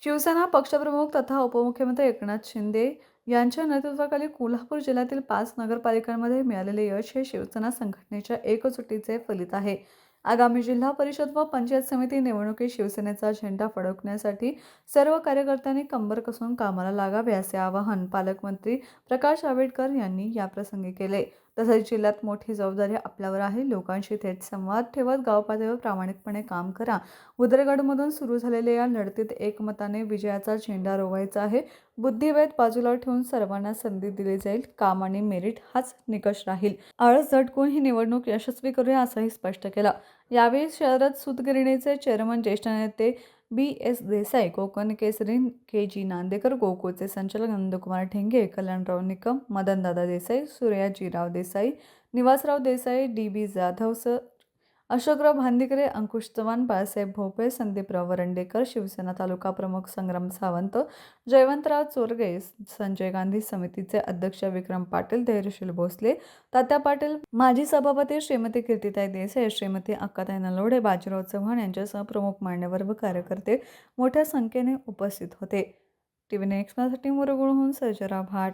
शिवसेना पक्षप्रमुख तथा उपमुख्यमंत्री एकनाथ शिंदे यांच्या नेतृत्वाखाली कोल्हापूर जिल्ह्यातील 5 नगरपालिकांमध्ये मिळालेले यश हे शिवसेना संघटनेच्या एकजुटीचे फलित आहे. आगामी जिल्हा परिषद व पंचायत समिती निवडणुकीत शिवसेनेचा झेंडा फडकवण्यासाठी सर्व कार्यकर्त्यांनी कंबर कसून कामाला लागावे असे आवाहन पालकमंत्री प्रकाश आंबेडकर यांनी याप्रसंगी केले. तसेच जिल्ह्यात मोठी जबाबदारी आपल्यावर आहे. लोकांशी थेट संवाद ठेवत गावपातळीवर प्रामाणिकपणे काम करा. उदरगडमधून सुरू झालेल्या या लढतीत एकमताने विजयाचा झेंडा रोवायचा आहे. बुद्धिभेद बाजूला ठेवून सर्वांना संधी दिली जाईल. काम आणि मेरिट हाच निकष राहील. आळस झटकून ही निवडणूक यशस्वी करूया असंही स्पष्ट केलं. यावेळी शरद सूतगिरणीचे चेअरमन ज्येष्ठ नेते बी.एस. देसाई, कोकण केसरी के.जी. नांदेकर, गोकुळचे संचालक नंदकुमार ठेंगे, कल्याणराव निकम, मदनदादा देसाई, सूर्याजीराव देसाई, निवासराव देसाई, डी.बी. जाधव, अशोकराव भांदिकरे, अंकुश चव्हाण, बाळासाहेब भोपळे, संदीपराव वरंडेकर, शिवसेना तालुका प्रमुख संग्राम सावंत, जयवंतराव चोरगे, संजय गांधी समितीचे अध्यक्ष विक्रम पाटील, धैर्यशील भोसले, तात्या पाटील, माजी सभापती श्रीमती कीर्तिताई देसाई, श्रीमती अक्काताई नलवडे, बाजीराव चव्हाण यांच्यासह प्रमुख मान्यवर व कार्यकर्ते मोठ्या संख्येने उपस्थित होते. टीव्ही नेक्स्टसाठी मुरगुळहून सर्जेराव भाट.